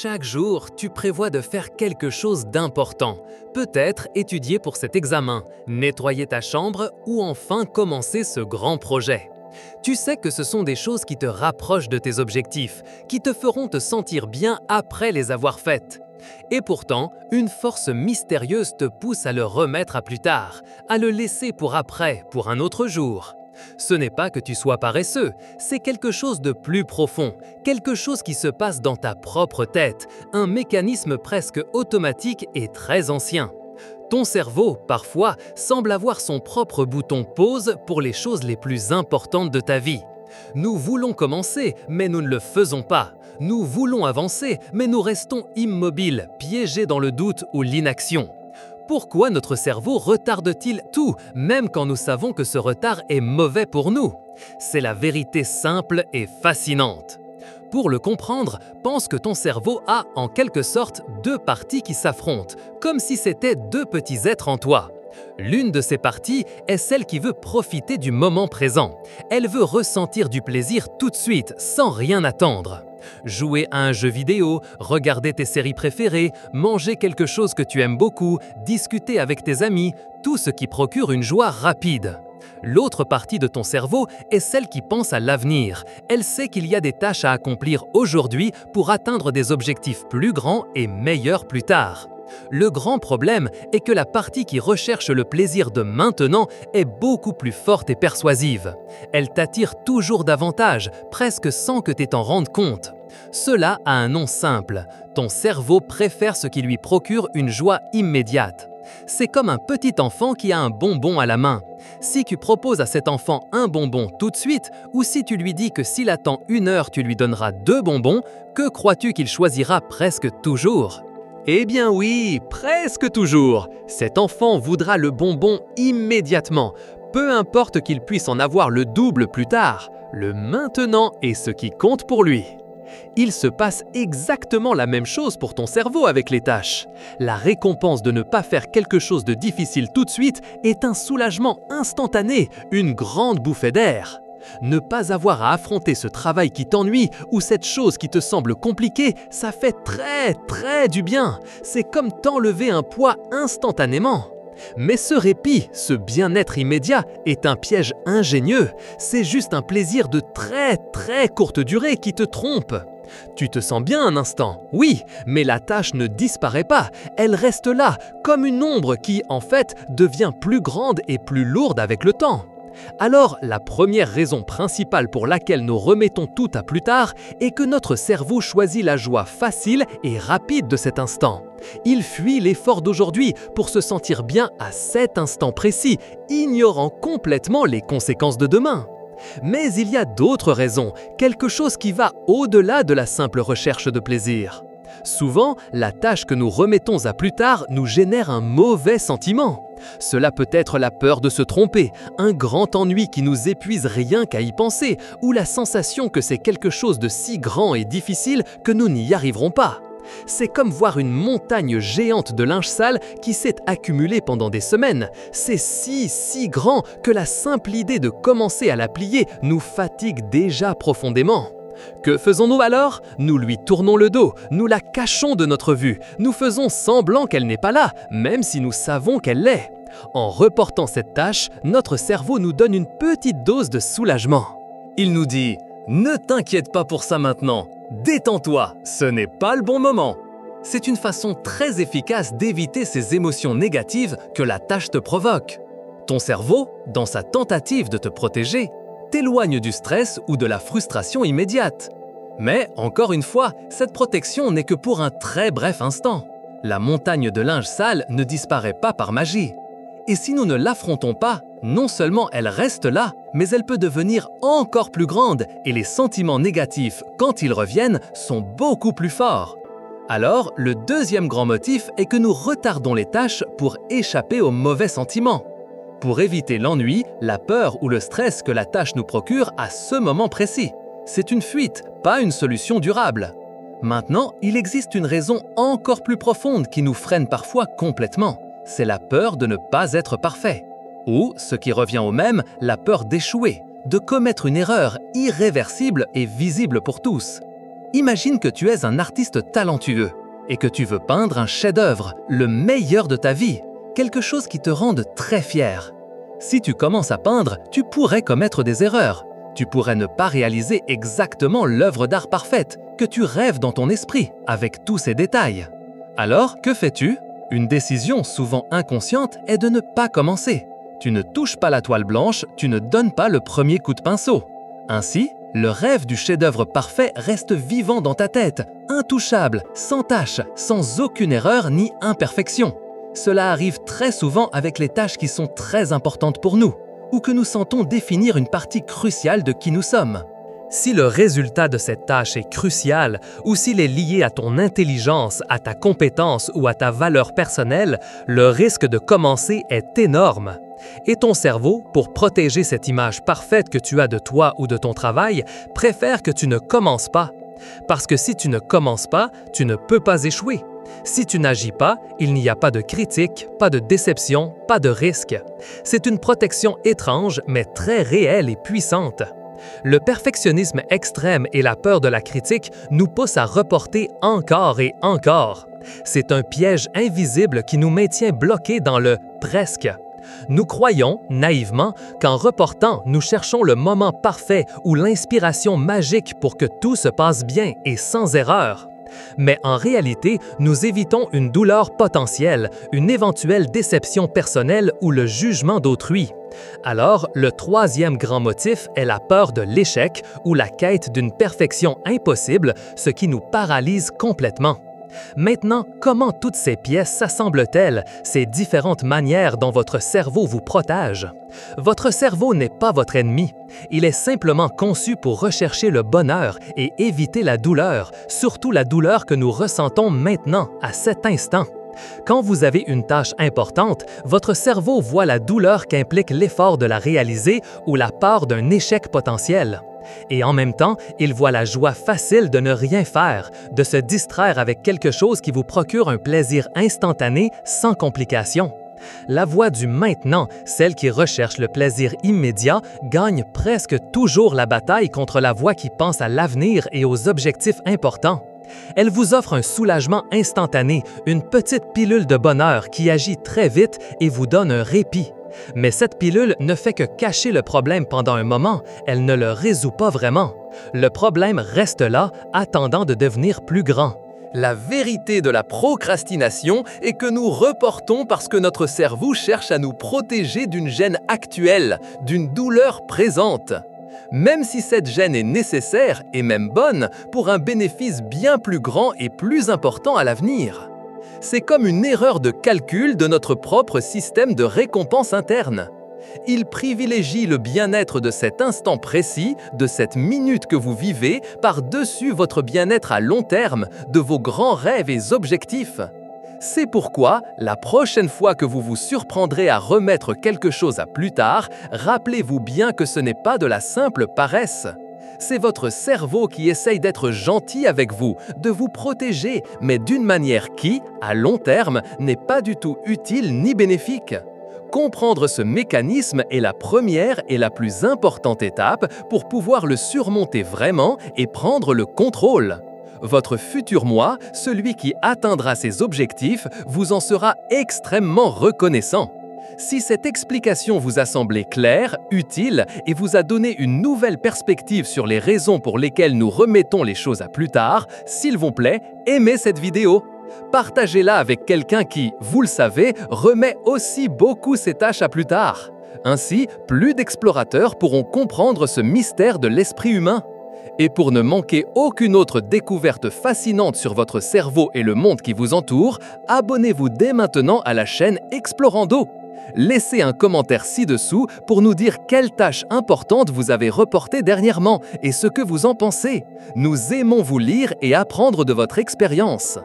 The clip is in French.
Chaque jour, tu prévois de faire quelque chose d'important. Peut-être étudier pour cet examen, nettoyer ta chambre ou enfin commencer ce grand projet. Tu sais que ce sont des choses qui te rapprochent de tes objectifs, qui te feront te sentir bien après les avoir faites. Et pourtant, une force mystérieuse te pousse à le remettre à plus tard, à le laisser pour après, pour un autre jour. Ce n'est pas que tu sois paresseux, c'est quelque chose de plus profond, quelque chose qui se passe dans ta propre tête, un mécanisme presque automatique et très ancien. Ton cerveau, parfois, semble avoir son propre bouton pause pour les choses les plus importantes de ta vie. Nous voulons commencer, mais nous ne le faisons pas. Nous voulons avancer, mais nous restons immobiles, piégés dans le doute ou l'inaction. Pourquoi notre cerveau retarde-t-il tout, même quand nous savons que ce retard est mauvais pour nous? C'est la vérité simple et fascinante. Pour le comprendre, pense que ton cerveau a, en quelque sorte, deux parties qui s'affrontent, comme si c'était deux petits êtres en toi. L'une de ces parties est celle qui veut profiter du moment présent. Elle veut ressentir du plaisir tout de suite, sans rien attendre. Jouer à un jeu vidéo, regarder tes séries préférées, manger quelque chose que tu aimes beaucoup, discuter avec tes amis, tout ce qui procure une joie rapide. L'autre partie de ton cerveau est celle qui pense à l'avenir. Elle sait qu'il y a des tâches à accomplir aujourd'hui pour atteindre des objectifs plus grands et meilleurs plus tard. Le grand problème est que la partie qui recherche le plaisir de maintenant est beaucoup plus forte et persuasive. Elle t'attire toujours davantage, presque sans que tu t'en rendes compte. Cela a un nom simple. Ton cerveau préfère ce qui lui procure une joie immédiate. C'est comme un petit enfant qui a un bonbon à la main. Si tu proposes à cet enfant un bonbon tout de suite, ou si tu lui dis que s'il attend 1 heure, tu lui donneras 2 bonbons, que crois-tu qu'il choisira presque toujours ? Eh bien oui, presque toujours. Cet enfant voudra le bonbon immédiatement, peu importe qu'il puisse en avoir le double plus tard. Le maintenant est ce qui compte pour lui. Il se passe exactement la même chose pour ton cerveau avec les tâches. La récompense de ne pas faire quelque chose de difficile tout de suite est un soulagement instantané, une grande bouffée d'air. Ne pas avoir à affronter ce travail qui t'ennuie ou cette chose qui te semble compliquée, ça fait très du bien. C'est comme t'enlever un poids instantanément. Mais ce répit, ce bien-être immédiat, est un piège ingénieux. C'est juste un plaisir de très courte durée qui te trompe. Tu te sens bien un instant, oui, mais la tâche ne disparaît pas. Elle reste là, comme une ombre qui, en fait, devient plus grande et plus lourde avec le temps. Alors, la première raison principale pour laquelle nous remettons tout à plus tard est que notre cerveau choisit la joie facile et rapide de cet instant. Il fuit l'effort d'aujourd'hui pour se sentir bien à cet instant précis, ignorant complètement les conséquences de demain. Mais il y a d'autres raisons, quelque chose qui va au-delà de la simple recherche de plaisir. Souvent, la tâche que nous remettons à plus tard nous génère un mauvais sentiment. Cela peut être la peur de se tromper, un grand ennui qui nous épuise rien qu'à y penser, ou la sensation que c'est quelque chose de si grand et difficile que nous n'y arriverons pas. C'est comme voir une montagne géante de linge sale qui s'est accumulée pendant des semaines. C'est si grand que la simple idée de commencer à la plier nous fatigue déjà profondément. Que faisons-nous alors? Nous lui tournons le dos, nous la cachons de notre vue, nous faisons semblant qu'elle n'est pas là, même si nous savons qu'elle l'est. En reportant cette tâche, notre cerveau nous donne une petite dose de soulagement. Il nous dit « Ne t'inquiète pas pour ça maintenant, détends-toi, ce n'est pas le bon moment ». C'est une façon très efficace d'éviter ces émotions négatives que la tâche te provoque. Ton cerveau, dans sa tentative de te protéger, t'éloigne du stress ou de la frustration immédiate. Mais, encore une fois, cette protection n'est que pour un très bref instant. La montagne de linge sale ne disparaît pas par magie. Et si nous ne l'affrontons pas, non seulement elle reste là, mais elle peut devenir encore plus grande et les sentiments négatifs, quand ils reviennent, sont beaucoup plus forts. Alors, le deuxième grand motif est que nous retardons les tâches pour échapper aux mauvais sentiments. Pour éviter l'ennui, la peur ou le stress que la tâche nous procure à ce moment précis. C'est une fuite, pas une solution durable. Maintenant, il existe une raison encore plus profonde qui nous freine parfois complètement. C'est la peur de ne pas être parfait. Ou, ce qui revient au même, la peur d'échouer, de commettre une erreur irréversible et visible pour tous. Imagine que tu es un artiste talentueux et que tu veux peindre un chef-d'œuvre, le meilleur de ta vie, quelque chose qui te rende très fier. Si tu commences à peindre, tu pourrais commettre des erreurs. Tu pourrais ne pas réaliser exactement l'œuvre d'art parfaite que tu rêves dans ton esprit, avec tous ses détails. Alors, que fais-tu? Une décision souvent inconsciente est de ne pas commencer. Tu ne touches pas la toile blanche, tu ne donnes pas le premier coup de pinceau. Ainsi, le rêve du chef-d'œuvre parfait reste vivant dans ta tête, intouchable, sans tache, sans aucune erreur ni imperfection. Cela arrive très souvent avec les tâches qui sont très importantes pour nous, ou que nous sentons définir une partie cruciale de qui nous sommes. Si le résultat de cette tâche est crucial ou s'il est lié à ton intelligence, à ta compétence ou à ta valeur personnelle, le risque de commencer est énorme. Et ton cerveau, pour protéger cette image parfaite que tu as de toi ou de ton travail, préfère que tu ne commences pas. Parce que si tu ne commences pas, tu ne peux pas échouer. Si tu n'agis pas, il n'y a pas de critique, pas de déception, pas de risque. C'est une protection étrange mais très réelle et puissante. Le perfectionnisme extrême et la peur de la critique nous poussent à reporter encore et encore. C'est un piège invisible qui nous maintient bloqués dans le « presque ». Nous croyons, naïvement, qu'en reportant, nous cherchons le moment parfait ou l'inspiration magique pour que tout se passe bien et sans erreur. Mais en réalité, nous évitons une douleur potentielle, une éventuelle déception personnelle ou le jugement d'autrui. Alors, le troisième grand motif est la peur de l'échec ou la quête d'une perfection impossible, ce qui nous paralyse complètement. Maintenant, comment toutes ces pièces s'assemblent-elles, ces différentes manières dont votre cerveau vous protège? Votre cerveau n'est pas votre ennemi. Il est simplement conçu pour rechercher le bonheur et éviter la douleur, surtout la douleur que nous ressentons maintenant, à cet instant. Quand vous avez une tâche importante, votre cerveau voit la douleur qu'implique l'effort de la réaliser ou la peur d'un échec potentiel. Et en même temps, il voit la joie facile de ne rien faire, de se distraire avec quelque chose qui vous procure un plaisir instantané sans complication. La voie du maintenant, celle qui recherche le plaisir immédiat, gagne presque toujours la bataille contre la voie qui pense à l'avenir et aux objectifs importants. Elle vous offre un soulagement instantané, une petite pilule de bonheur qui agit très vite et vous donne un répit. Mais cette pilule ne fait que cacher le problème pendant un moment, elle ne le résout pas vraiment. Le problème reste là, attendant de devenir plus grand. La vérité de la procrastination est que nous reportons parce que notre cerveau cherche à nous protéger d'une gêne actuelle, d'une douleur présente. Même si cette gêne est nécessaire et même bonne pour un bénéfice bien plus grand et plus important à l'avenir. C'est comme une erreur de calcul de notre propre système de récompense interne. Il privilégie le bien-être de cet instant précis, de cette minute que vous vivez, par-dessus votre bien-être à long terme, de vos grands rêves et objectifs. C'est pourquoi, la prochaine fois que vous vous surprendrez à remettre quelque chose à plus tard, rappelez-vous bien que ce n'est pas de la simple paresse. C'est votre cerveau qui essaye d'être gentil avec vous, de vous protéger, mais d'une manière qui, à long terme, n'est pas du tout utile ni bénéfique. Comprendre ce mécanisme est la première et la plus importante étape pour pouvoir le surmonter vraiment et prendre le contrôle. Votre futur moi, celui qui atteindra ses objectifs, vous en sera extrêmement reconnaissant. Si cette explication vous a semblé claire, utile et vous a donné une nouvelle perspective sur les raisons pour lesquelles nous remettons les choses à plus tard, s'il vous plaît, aimez cette vidéo. Partagez-la avec quelqu'un qui, vous le savez, remet aussi beaucoup ses tâches à plus tard. Ainsi, plus d'explorateurs pourront comprendre ce mystère de l'esprit humain. Et pour ne manquer aucune autre découverte fascinante sur votre cerveau et le monde qui vous entoure, abonnez-vous dès maintenant à la chaîne Explorando. Laissez un commentaire ci-dessous pour nous dire quelle tâche importante vous avez reportée dernièrement et ce que vous en pensez. Nous aimons vous lire et apprendre de votre expérience.